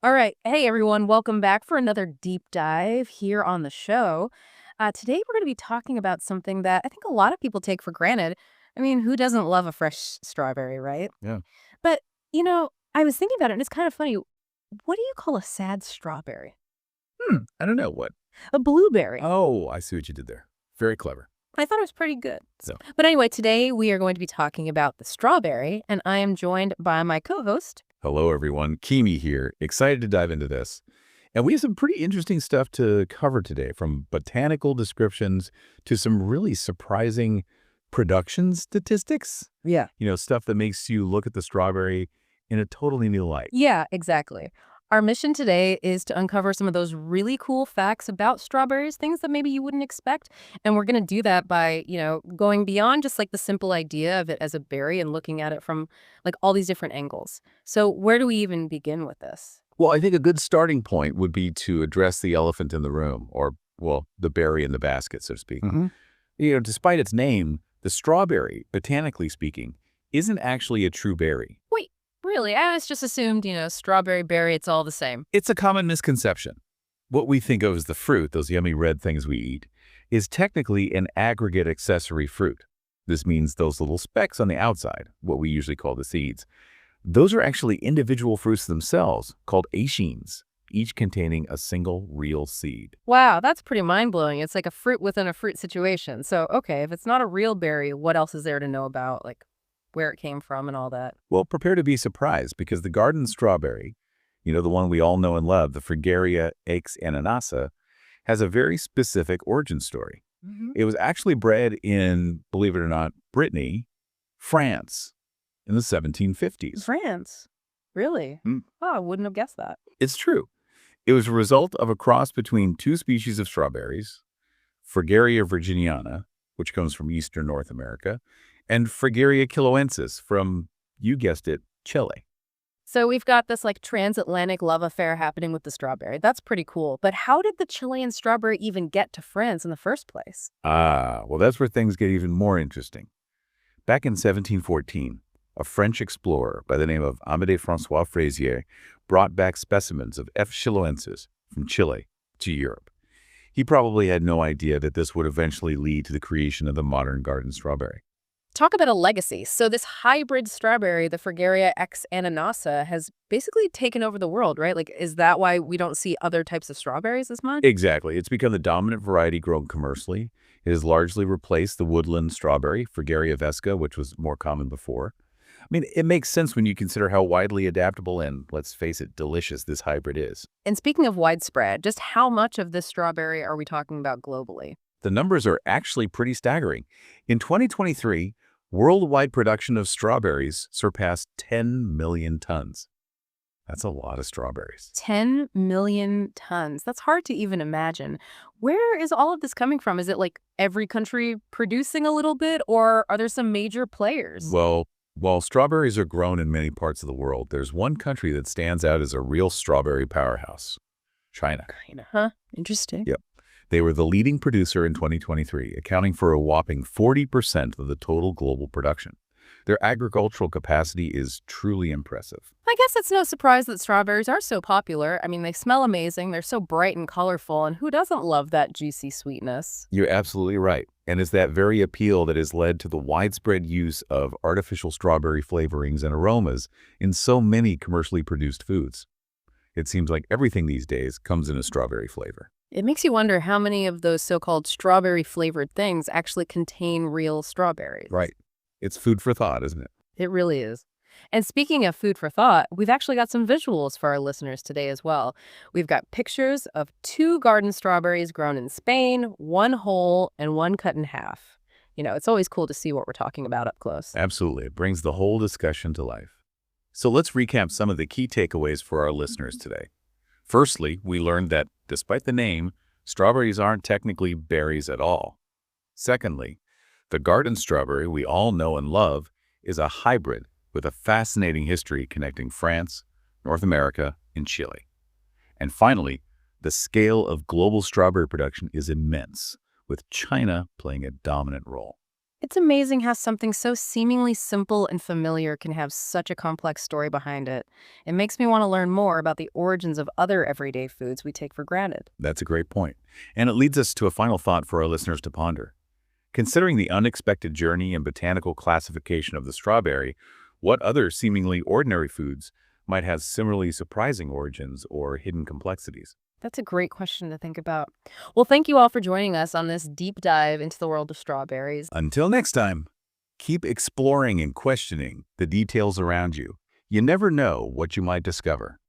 All right. Hey, everyone. Welcome back for another deep dive here on the show. Today, we're going to be talking about something that I think a lot of people take for granted. I mean, who doesn't love a fresh strawberry, right? Yeah. But, I was thinking about it, and it's kind of funny. What do you call a sad strawberry? I don't know what. A blueberry. Oh, I see what you did there. Very clever. I thought it was pretty good. So, But anyway, today we are going to be talking about the strawberry, and I am joined by my co host. hello everyone. Kimi here. Excited to dive into this. And we have some pretty interesting stuff to cover today, from botanical descriptions to some really surprising production statistics. Yeah. Stuff that makes you look at the strawberry in a totally new light. Yeah, exactly. Our mission today is to uncover some of those really cool facts about strawberries, things that maybe you wouldn't expect. And we're going to do that by, going beyond just like the simple idea of it as a berry and looking at it from like all these different angles. So where do we even begin with this? Well, I think a good starting point would be to address the elephant in the room, or, well, the berry in the basket, so to speak. Despite its name, the strawberry, botanically speaking, isn't actually a true berry. Wait, really? I was just assumed, strawberry, berry, it's all the same. It's a common misconception. What we think of as the fruit, those yummy red things we eat, is technically an aggregate accessory fruit. This means those little specks on the outside, what we usually call the seeds. Those are actually individual fruits themselves, called achenes, each containing a single real seed. Wow, that's pretty mind-blowing. It's like a fruit within a fruit situation. So, okay, if it's not a real berry, what else is there to know about, like where it came from and all that? Well, prepare to be surprised, because the garden strawberry, the one we all know and love, the Fragaria X ananassa, has a very specific origin story. It was actually bred in, believe it or not, Brittany, France, in the 1750s. France? Really? Hmm. Oh, I wouldn't have guessed that. It's true. It was a result of a cross between two species of strawberries, Fragaria virginiana, which comes from eastern North America, and Fragaria chiloensis from, you guessed it, Chile. So we've got this like transatlantic love affair happening with the strawberry. That's pretty cool. But how did the Chilean strawberry even get to France in the first place? Well, that's where things get even more interesting. Back in 1714, a French explorer by the name of Amédée François Fraisier brought back specimens of F. chiloensis from Chile to Europe. He probably had no idea that this would eventually lead to the creation of the modern garden strawberry. Talk about a legacy. So this hybrid strawberry, the Fragaria X ananassa, has basically taken over the world, right? Like, is that why we don't see other types of strawberries as much? Exactly. It's become the dominant variety grown commercially. It has largely replaced the woodland strawberry, Fragaria vesca, which was more common before. I mean, it makes sense when you consider how widely adaptable and, let's face it, delicious this hybrid is. And speaking of widespread, just how much of this strawberry are we talking about globally? The numbers are actually pretty staggering. In 2023, worldwide production of strawberries surpassed 10 million tons. That's a lot of strawberries. 10 million tons. That's hard to even imagine. Where is all of this coming from? Is it like every country producing a little bit, or are there some major players? Well, while strawberries are grown in many parts of the world, there's one country that stands out as a real strawberry powerhouse: China. China, huh? Interesting. Yep. They were the leading producer in 2023, accounting for a whopping 40% of the total global production. Their agricultural capacity is truly impressive. I guess it's no surprise that strawberries are so popular. I mean, they smell amazing, they're so bright and colorful, and who doesn't love that juicy sweetness? You're absolutely right. And it's that very appeal that has led to the widespread use of artificial strawberry flavorings and aromas in so many commercially produced foods. It seems like everything these days comes in a strawberry flavor. It makes you wonder how many of those so-called strawberry-flavored things actually contain real strawberries. Right. It's food for thought, isn't it? It really is. And speaking of food for thought, we've actually got some visuals for our listeners today as well. We've got pictures of 2 garden strawberries grown in Spain, one whole and one cut in half. It's always cool to see what we're talking about up close. Absolutely. It brings the whole discussion to life. So let's recap some of the key takeaways for our listeners today. Firstly, we learned that, despite the name, strawberries aren't technically berries at all. Secondly, the garden strawberry we all know and love is a hybrid with a fascinating history connecting France, North America, and Chile. And finally, the scale of global strawberry production is immense, with China playing a dominant role. It's amazing how something so seemingly simple and familiar can have such a complex story behind it. It makes me want to learn more about the origins of other everyday foods we take for granted. That's a great point. And it leads us to a final thought for our listeners to ponder. Considering the unexpected journey and botanical classification of the strawberry, what other seemingly ordinary foods might have similarly surprising origins or hidden complexities? That's a great question to think about. Well, thank you all for joining us on this deep dive into the world of strawberries. Until next time, keep exploring and questioning the details around you. You never know what you might discover.